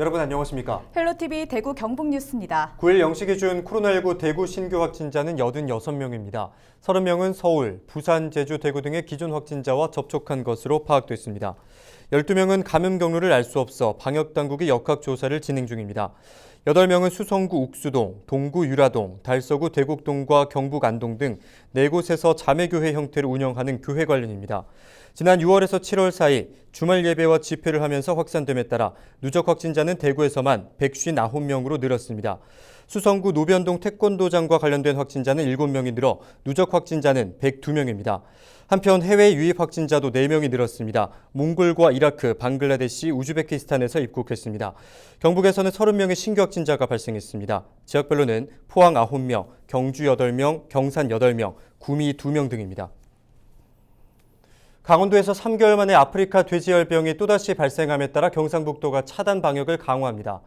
여러분 안녕하십니까? 헬로티비 대구 경북 뉴스입니다. 9일 0시 기준 코로나19 대구 신규 확진자는 86명입니다. 30명은 서울, 부산, 제주, 대구 등의 기존 확진자와 접촉한 것으로 파악됐습니다. 12명은 감염 경로를 알 수 없어 방역당국이 역학조사를 진행 중입니다. 8명은 수성구 옥수동, 동구 유라동, 달서구 대곡동과 경북 안동 등 4곳에서 자매교회 형태로 운영하는 교회 관련입니다. 지난 6월에서 7월 사이 주말 예배와 집회를 하면서 확산됨에 따라 누적 확진자는 대구에서만 159명으로 늘었습니다. 수성구 노변동 태권도장과 관련된 확진자는 7명이 늘어 누적 확진자는 102명입니다. 한편 해외 유입 확진자도 4명이 늘었습니다. 몽골과 이라크, 방글라데시, 우즈베키스탄에서 입국했습니다. 경북에서는 30명의 신규 확진자가 발생했습니다. 지역별로는 포항 9명, 경주 8명, 경산 8명, 구미 2명 등입니다. 강원도에서 3개월 만에 아프리카 돼지열병이 또다시 발생함에 따라 경상북도가 차단 방역을 강화합니다.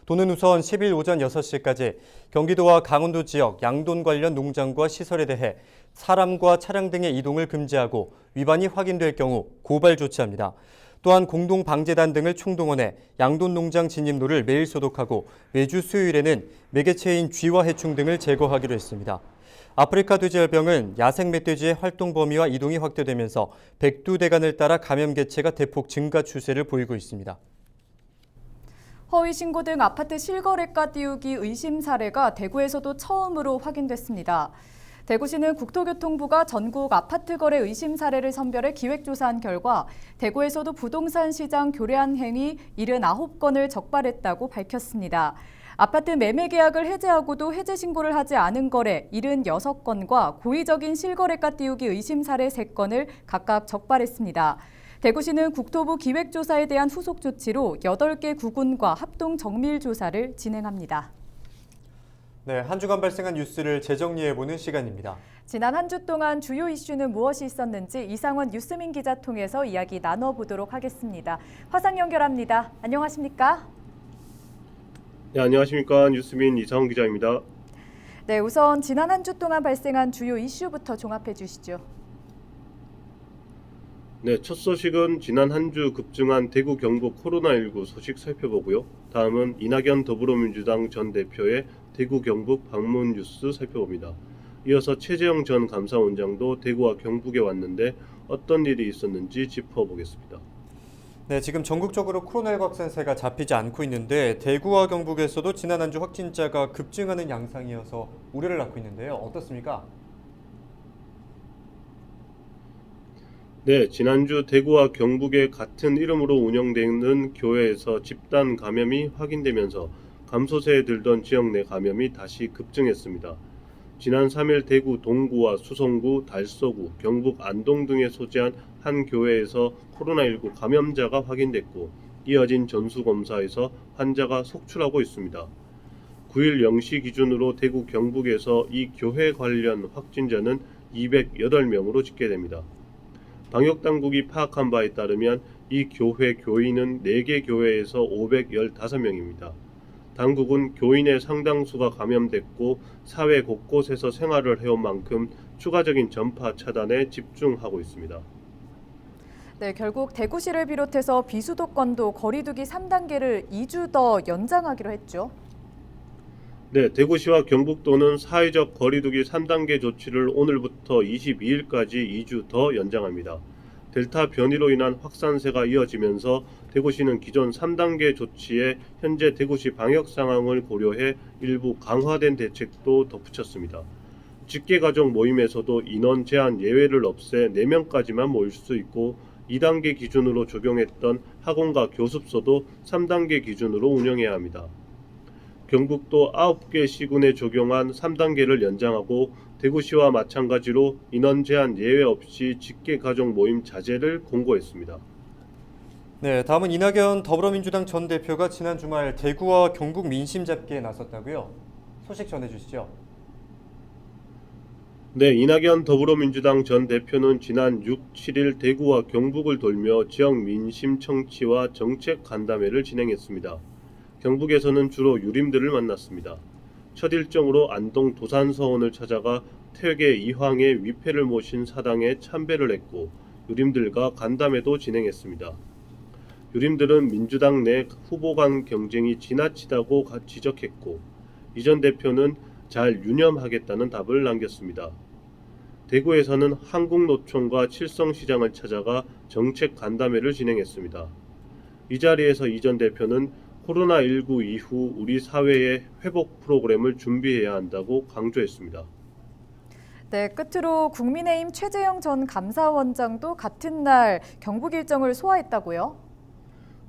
도는 우선 10일 오전 6시까지 경기도와 강원도 지역 양돈 관련 농장과 시설에 대해 사람과 차량 등의 이동을 금지하고 위반이 확인될 경우 고발 조치합니다. 또한 공동방재단 등을 총동원해 양돈 농장 진입로를 매일 소독하고 매주 수요일에는 매개체인 쥐와 해충 등을 제거하기로 했습니다. 아프리카 돼지열병은 야생 멧돼지의 활동 범위와 이동이 확대되면서 백두대간을 따라 감염 개체가 대폭 증가 추세를 보이고 있습니다. 허위 신고 등 아파트 실거래가 띄우기 의심 사례가 대구에서도 처음으로 확인됐습니다. 대구시는 국토교통부가 전국 아파트 거래 의심 사례를 선별해 기획조사한 결과 대구에서도 부동산 시장 교란 행위 79건을 적발했다고 밝혔습니다. 아파트 매매 계약을 해지하고도 해지 신고를 하지 않은 거래 76건과 고의적인 실거래가 띄우기 의심 사례 3건을 각각 적발했습니다. 대구시는 국토부 기획조사에 대한 후속 조치로 8개 구군과 합동 정밀 조사를 진행합니다. 네, 한 주간 발생한 뉴스를 재정리해보는 시간입니다. 지난 한 주 동안 주요 이슈는 무엇이 있었는지 이상원 뉴스민 기자 통해서 이야기 나눠보도록 하겠습니다. 화상 연결합니다. 안녕하십니까? 네, 안녕하십니까. 뉴스민 이상원 기자입니다. 네, 우선 지난 한 주 동안 발생한 주요 이슈부터 종합해 주시죠. 네, 첫 소식은 지난 한 주 급증한 대구 경북 코로나19 소식 살펴보고요. 다음은 이낙연 더불어민주당 전 대표의 대구 경북 방문 뉴스 살펴봅니다. 이어서 최재형 전 감사원장도 대구와 경북에 왔는데 어떤 일이 있었는지 짚어보겠습니다. 네, 지금 전국적으로 코로나19 확산세가 잡히지 않고 있는데 대구와 경북에서도 지난 한 주 확진자가 급증하는 양상이어서 우려를 낳고 있는데요. 어떻습니까? 네, 지난주 대구와 경북의 같은 이름으로 운영되는 교회에서 집단 감염이 확인되면서 감소세에 들던 지역 내 감염이 다시 급증했습니다. 지난 3일 대구 동구와 수성구, 달서구, 경북 안동 등에 소재한 한 교회에서 코로나19 감염자가 확인됐고 이어진 전수검사에서 환자가 속출하고 있습니다. 9일 0시 기준으로 대구 경북에서 이 교회 관련 확진자는 208명으로 집계됩니다. 방역당국이 파악한 바에 따르면 이 교회 교인은 4개 교회에서 515명입니다. 당국은 교인의 상당수가 감염됐고 사회 곳곳에서 생활을 해온 만큼 추가적인 전파 차단에 집중하고 있습니다. 네, 결국 대구시를 비롯해서 비수도권도 거리두기 3단계를 2주 더 연장하기로 했죠. 네, 대구시와 경북도는 사회적 거리두기 3단계 조치를 오늘부터 22일까지 2주 더 연장합니다. 델타 변이로 인한 확산세가 이어지면서 대구시는 기존 3단계 조치에 현재 대구시 방역 상황을 고려해 일부 강화된 대책도 덧붙였습니다. 직계가족 모임에서도 인원 제한 예외를 없애 4명까지만 모일 수 있고 2단계 기준으로 적용했던 학원과 교습소도 3단계 기준으로 운영해야 합니다. 경북도 9개 시군에 적용한 3단계를 연장하고 대구시와 마찬가지로 인원 제한 예외 없이 직계가족 모임 자제를 공고했습니다. 네, 다음은 이낙연 더불어민주당 전 대표가 지난 주말 대구와 경북 민심 잡기에 나섰다고요? 소식 전해주시죠. 네, 이낙연 더불어민주당 전 대표는 지난 6, 7일 대구와 경북을 돌며 지역 민심 청취와 정책 간담회를 진행했습니다. 경북에서는 주로 유림들을 만났습니다. 첫 일정으로 안동 도산서원을 찾아가 퇴계 이황의 위패를 모신 사당에 참배를 했고 유림들과 간담회도 진행했습니다. 유림들은 민주당 내 후보 간 경쟁이 지나치다고 지적했고 이 전 대표는 잘 유념하겠다는 답을 남겼습니다. 대구에서는 한국노총과 칠성시장을 찾아가 정책 간담회를 진행했습니다. 이 자리에서 이 전 대표는 코로나19 이후 우리 사회의 회복 프로그램을 준비해야 한다고 강조했습니다. 네, 끝으로 국민의힘 최재형 전 감사원장도 같은 날 경북 일정을 소화했다고요?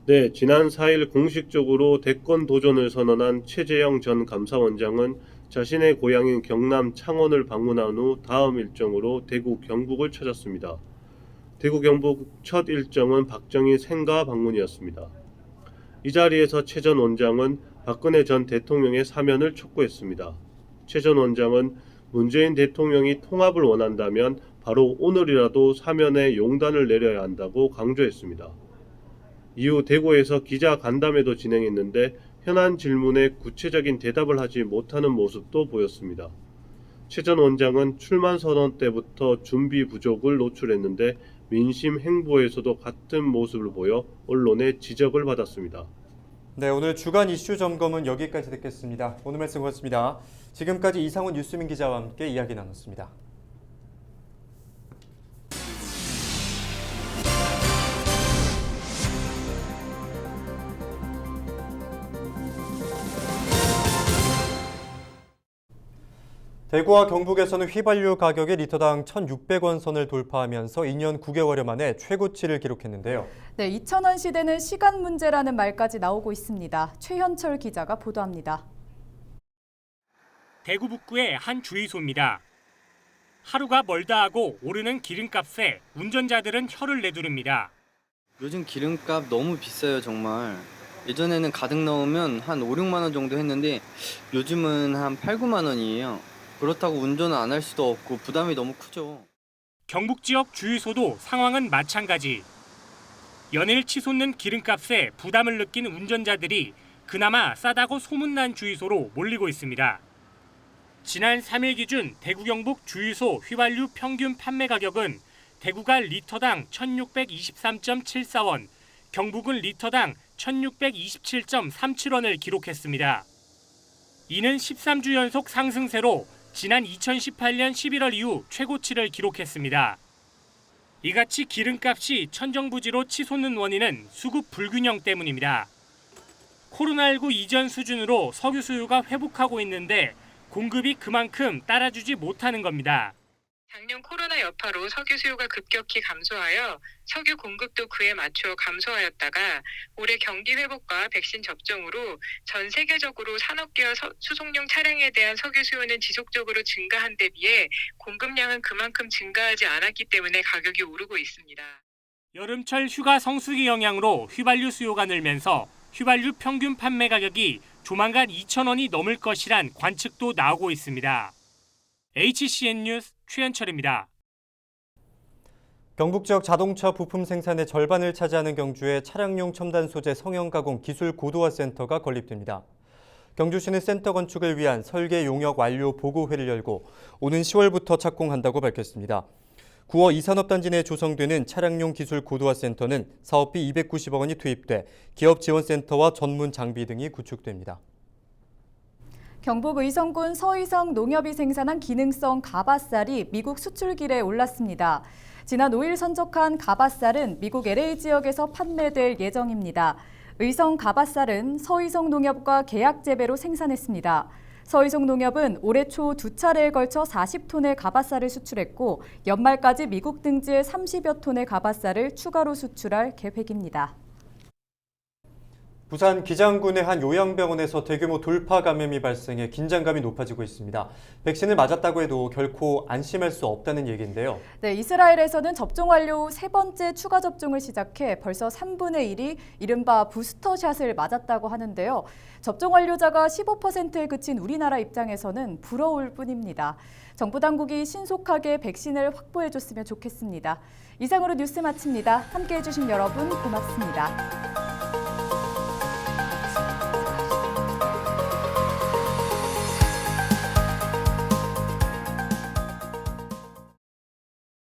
네, 지난 4일 공식적으로 대권 도전을 선언한 최재형 전 감사원장은 자신의 고향인 경남 창원을 방문한 후 다음 일정으로 대구 경북을 찾았습니다. 대구 경북 첫 일정은 박정희 생가 방문이었습니다. 이 자리에서 최 전 원장은 박근혜 전 대통령의 사면을 촉구했습니다. 최 전 원장은 문재인 대통령이 통합을 원한다면 바로 오늘이라도 사면에 용단을 내려야 한다고 강조했습니다. 이후 대구에서 기자 간담회도 진행했는데 현안 질문에 구체적인 대답을 하지 못하는 모습도 보였습니다. 최 전 원장은 출마 선언 때부터 준비 부족을 노출했는데 민심 행보에서도 같은 모습을 보여 언론의 지적을 받았습니다. 네, 오늘 주간 이슈 점검은 여기까지 듣겠습니다. 오늘 말씀 고맙습니다. 지금까지 이상훈 뉴스민 기자와 함께 이야기 나눴습니다. 대구와 경북에서는 휘발유 가격이 리터당 1,600원 선을 돌파하면서 2년 9개월여 만에 최고치를 기록했는데요. 네, 2000원 시대는 시간 문제라는 말까지 나오고 있습니다. 최현철 기자가 보도합니다. 대구 북구의 한 주유소입니다. 하루가 멀다 하고 오르는 기름값에 운전자들은 혀를 내두릅니다. 요즘 기름값 너무 비싸요, 정말. 예전에는 가득 넣으면 한 5, 6만 원 정도 했는데 요즘은 한 8, 9만 원이에요. 그렇다고 운전을 안 할 수도 없고 부담이 너무 크죠. 경북 지역 주유소도 상황은 마찬가지. 연일 치솟는 기름값에 부담을 느낀 운전자들이 그나마 싸다고 소문난 주유소로 몰리고 있습니다. 지난 3일 기준 대구 경북 주유소 휘발유 평균 판매 가격은 대구가 리터당 1,623.74원, 경북은 리터당 1,627.37원을 기록했습니다. 이는 13주 연속 상승세로 지난 2018년 11월 이후 최고치를 기록했습니다. 이같이 기름값이 천정부지로 치솟는 원인은 수급 불균형 때문입니다. 코로나19 이전 수준으로 석유 수요가 회복하고 있는데 공급이 그만큼 따라주지 못하는 겁니다. 작년 코로나 여파로 석유 수요가 급격히 감소하여 석유 공급도 그에 맞춰 감소하였다가 올해 경기 회복과 백신 접종으로 전 세계적으로 산업계와 수송용 차량에 대한 석유 수요는 지속적으로 증가한 데 비해 공급량은 그만큼 증가하지 않았기 때문에 가격이 오르고 있습니다. 여름철 휴가 성수기 영향으로 휘발유 수요가 늘면서 휘발유 평균 판매 가격이 조만간 2,000원이 넘을 것이란 관측도 나오고 있습니다. HCN 뉴스 최현철입니다. 경북 지역 자동차 부품 생산의 절반을 차지하는 경주에 차량용 첨단 소재 성형 가공 기술 고도화 센터가 건립됩니다. 경주시는 센터 건축을 위한 설계 용역 완료 보고회를 열고 오는 10월부터 착공한다고 밝혔습니다. 9월 이산업단지 내 조성되는 차량용 기술 고도화 센터는 사업비 290억 원이 투입돼 기업 지원센터와 전문 장비 등이 구축됩니다. 경북 의성군 서의성 농협이 생산한 기능성 가바쌀이 미국 수출길에 올랐습니다. 지난 5일 선적한 가바쌀은 미국 LA 지역에서 판매될 예정입니다. 의성 가바쌀은 서의성 농협과 계약 재배로 생산했습니다. 서의성 농협은 올해 초 2차례에 걸쳐 40톤의 가바쌀을 수출했고 연말까지 미국 등지에 30여 톤의 가바쌀을 추가로 수출할 계획입니다. 부산 기장군의 한 요양병원에서 대규모 돌파 감염이 발생해 긴장감이 높아지고 있습니다. 백신을 맞았다고 해도 결코 안심할 수 없다는 얘기인데요. 네, 이스라엘에서는 접종 완료 후 세 번째 추가 접종을 시작해 벌써 3분의 1이 이른바 부스터샷을 맞았다고 하는데요. 접종 완료자가 15%에 그친 우리나라 입장에서는 부러울 뿐입니다. 정부 당국이 신속하게 백신을 확보해줬으면 좋겠습니다. 이상으로 뉴스 마칩니다. 함께해 주신 여러분 고맙습니다.